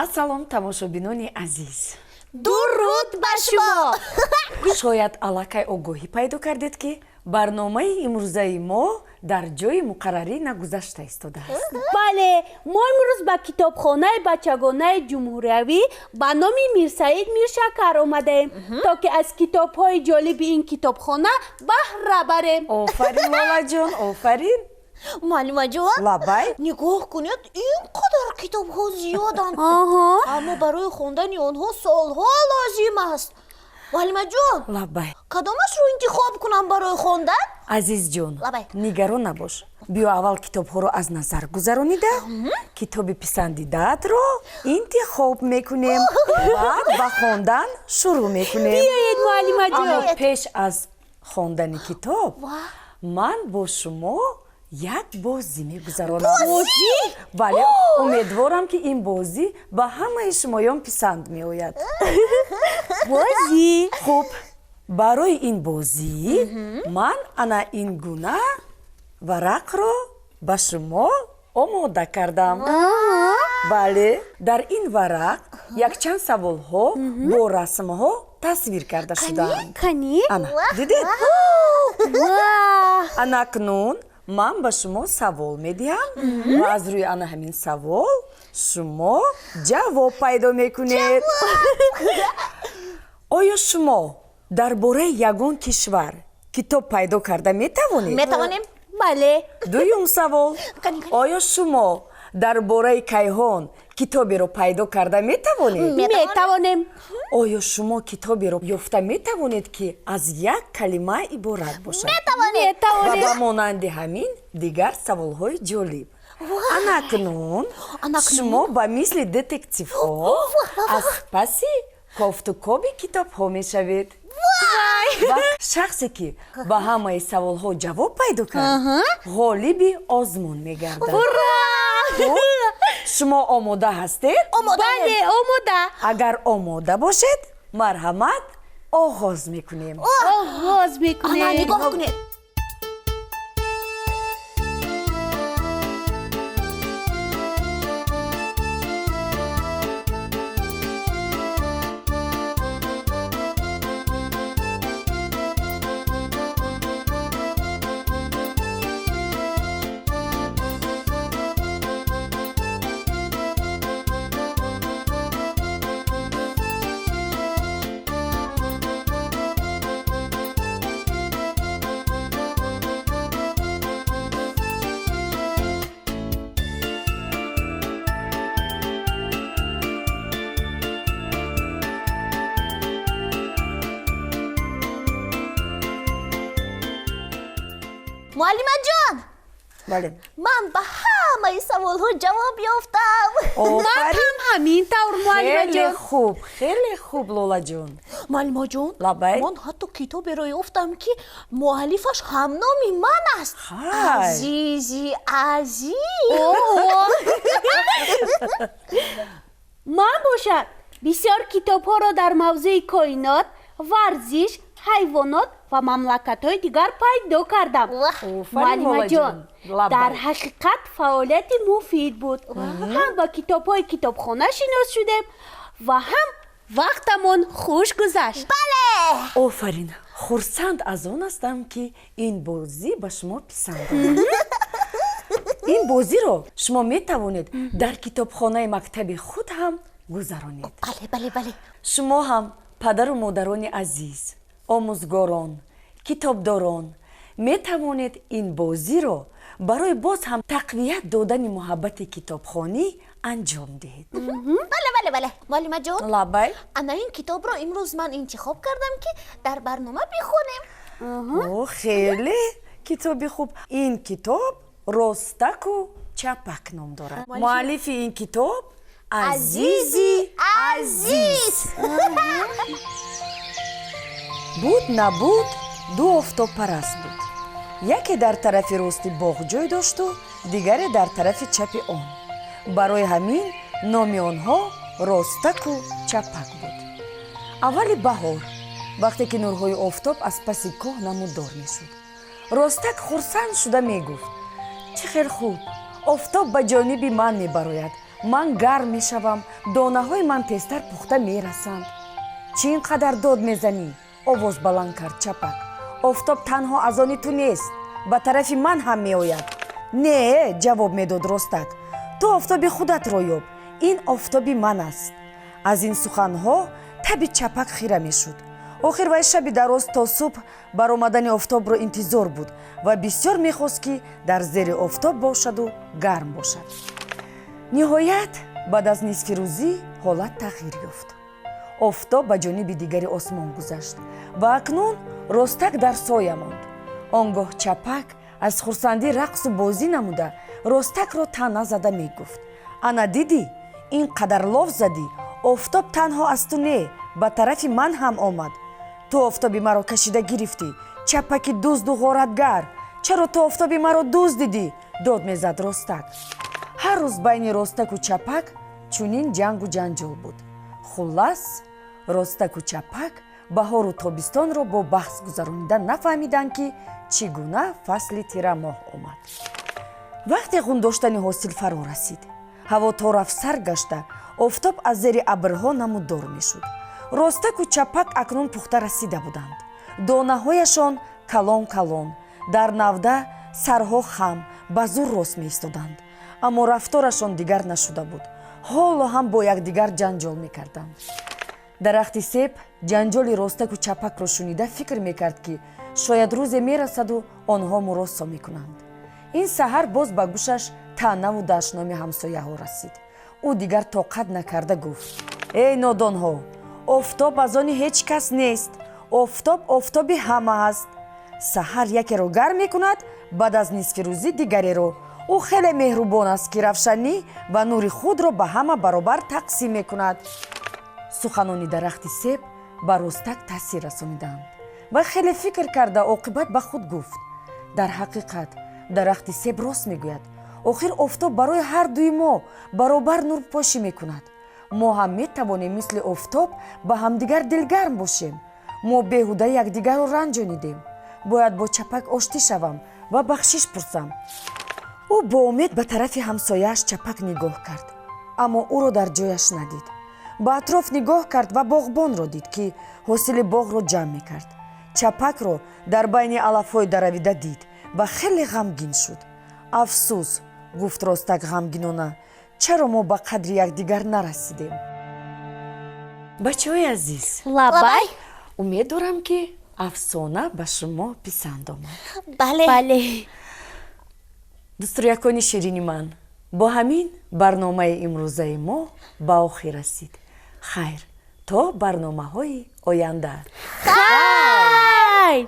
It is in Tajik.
Ассалом тамошобинони азиз. дуруд ба шумо. Шояд аллакай огоҳӣ пайдо кардед ки барномаи имрӯзаи мо дар ҷои муқаррарӣ нагузашта истодааст. бале, мо имрӯз ба китобхонаи бачагонаи ҷумҳуриявӣ ба номи Мирсаид Миршакар омадаем, то ки аз китобҳои ҷолиби ин китобхона баҳра барем. Офарин лолаҷон, офарин. Маълимаҷон, Лабай. нигоҳ кунед, ин қадар китобҳо зиёданд. Аммо барои хондани онҳо солҳо лозим аст. Маълимаҷон, Лабай. кадомашро интихоб кунам барои хондан? Азизҷон, Лабай. нигарон набош. Биё аввал китобҳоро аз назар гузаронида, китоби писандидаатро интихоб мекунем. Баъд ба хондан шурӯъ мекунем. Биёед муаллимаҷон. Аммо пеш аз хондани китоб, ман бо шумо як бозӣ мегузаронам. Бозӣ? Бале, умедворам ки ин бозӣ ба ҳамаи шумоён писанд меояд. Бозӣ? Хуб, барои ин бозӣ ман ана ин гуна варақро ба шумо омода кардам. Бале, дар ин варақ якчанд саволҳо бо расмҳо тасвир карда шудаанд. Кани? Ана, дидед? Вау! Ана акнун ман ба шумо савол медиҳам ва аз рӯи ана ҳамин савол шумо ҷавоб пайдо мекунед. Оё шумо дар бораи ягон кишвар китоб пайдо карда метавонед? Метавонем? Бале. Дуюм савол. Оё шумо дар бораи кайҳон китоберо пайдо карда метавонед? Метавонем. оё шумо китоберо ёфта метавонед ки аз як калима иборат бошад? Метавонем. ва ба монанди ҳамин дигар саволҳои ҷолиб. Анакнун шумо ба мисли детективҳо аз паси кофтукоби китобҳо мешавед. ва шахсе ки ба ҳамаи саволҳо ҷавоб пайдо кард, ғолиби озмун мегардад. шумо омода ҳастед? Бале, омода. агар омода бошед, марҳамат, оғоз мекунем. Оғоз Ана, мекунем. нигоҳ кунед. Муаллимаҷон, бале. ман ба ҳамаи саволҳо ҷавоб ёфтам. Ман ҳам ҳамин тавр Хеле муаллимаҷон. хуб, хеле хуб лолаҷон. Маълимаҷон, Лабай. ман ҳатто китоберо ёфтам ки муаллифаш ҳамноми ман аст. Ҳай. Азизи Азиз. ман бошад бисёр китобҳоро дар мавзӯи коинот, варзиш, ҳайвонот ва мамлакатҳои дигар пайдо кардам. Офарин, муаллимаҷон, Лабай. дар ҳақиқат фаъолияти муфид буд. ҳам ба китобҳои китобхона шинос шудем ва ҳам вақтамон хуш гузашт. Бале. офарин, хурсанд аз он ҳастам ки ин бозӣ ба шумо писанд омад. ин бозиро шумо метавонед дар китобхонаи мактаби худ ҳам гузаронед. Бале. шумо ҳам падару модарони азиз, омӯзгорон, китобдорон метавонед ин бозиро барои боз ҳам тақвият додани муҳаббати китобхонӣ анҷом диҳед. Бале. Муаллимаҷон, лабай. ана ин китобро имрӯз ман интихоб кардам ки дар барнома бихонем. О, хеле китоби хуб. ин китоб Ростаку чапак ном дорад. муаллифи ин китоб Азизи Азиз. буд набуд ду офтобпараст буд. яке дар тарафи рости боғ ҷой дошту дигаре дар тарафи чапи он. барои ҳамин номи онҳо Ростаку чапак буд. аввали баҳор, вақте ки нурҳои офтоб аз паси коҳ намуддор мешуд, Ростак хурсанд шуда мегуфт: чӣ хел хуб, офтоб ба ҷониби ман мебарояд ман гарм мешавам, донаҳои ман тезтар пухта мерасанд. Чӣ ин қадар дод мезанӣ? Овоз баланд кард чапак. Офтоб танҳо аз они ту нест, ба тарафи ман ҳам меояд. Не, ҷавоб медод Ростак, ту офтоби худатро ёб, ин офтоби ман аст. Аз ин суханҳо таби чапак хира мешуд. охир вай шаби дароз то субҳ баромадани офтобро интизор буд ва бисёр мехост ки дар зери офтоб бошаду гарм бошад. ниҳоят баъд аз нисфи рӯзӣ ҳолат тағйир ёфт. офтоб ба ҷониби дигари осмон гузашт ва акнун Ростак дар соя монд. он гоҳ чапак аз хурсандӣ рақсу бозӣ намуда Ростакро таъна зада мегуфт: ана дидӣ, ин қадар лов задӣ, офтоб танҳо аз ту не, ба тарафи ман ҳам омад. ту офтоби маро кашида гирифтӣ, чапаки дузду ғоратгар, чаро ту офтоби маро дуздидӣ? дод мезад Ростак. ҳар рӯз байни Ростаку чапак чунин ҷангу ҷанҷол буд. хуллас Ростаку чапак баҳору тобистонро бо баҳс гузаронидан нафаҳмиданд ки чӣ гуна фасли тирамоҳ омад. вақти ғундоштани ҳосил фаро расид. ҳаво то рафт сар гашта, офтоб аз зери абрҳо намуддор мешуд. Ростаку чапак акнун пухта расида буданд. донаҳояшон калон калон, дар навда сарҳо хам ба зур рост меистоданд, аммо рафторашон дигар нашуда буд. ҳоло ҳам бо якдигар ҷанҷол мекарданд. дарахти себ ҷанҷоли Ростаку чапакро шунида фикр мекард ки шояд рӯзе мерасаду онҳо муросо мекунанд. ин саҳар боз ба гӯшаш таънаву дашноми ҳамсояҳо расид. ӯ дигар тоқат накарда гуфт: эй нодонҳо, офтоб аз они ҳеҷ кас нест, офтоб офтоби ҳама аст. саҳар якеро гарм мекунад, баъд аз нисфи рӯзӣ дигареро. ӯ хеле меҳрубон аст ки равшанӣ ва нури худро ба ҳама баробар тақсим мекунад. суханони дарахти себ ба Ростак таъсир расониданд. вай хеле фикр карда оқибат ба худ гуфт: дар ҳақиқат дарахти себ рост мегӯяд. охир офтоб барои ҳар дуи мо баробар нурпошӣ мекунад. мо ҳам метавонем мисли офтоб ба ҳамдигар дилгарм бошем. мо беҳуда якдигарро ранҷонидем. бояд бо чапак оштӣ шавам ва бахшиш пурсам. ӯ бо умед ба тарафи ҳамсояаш чапак нигоҳ кард, аммо ӯро дар ҷояш надид. ба атроф нигоҳ кард ва боғбонро дид, ки ҳосили боғро ҷамъ мекард. чапакро дар байни алафҳои даравида дид ва хеле ғамгин шуд. афсӯс, гуфт Ростак ғамгинона, чаро мо ба қадри якдигар нарасидем. бачаҳои азиз, лабай. умед дорам ки афсона ба шумо писанд омад. бале. дустурякони ширини ман, бо ҳамин барномаи имрӯзаи мо ба охир расид. хайр, то барномаҳои оянда. Хайр!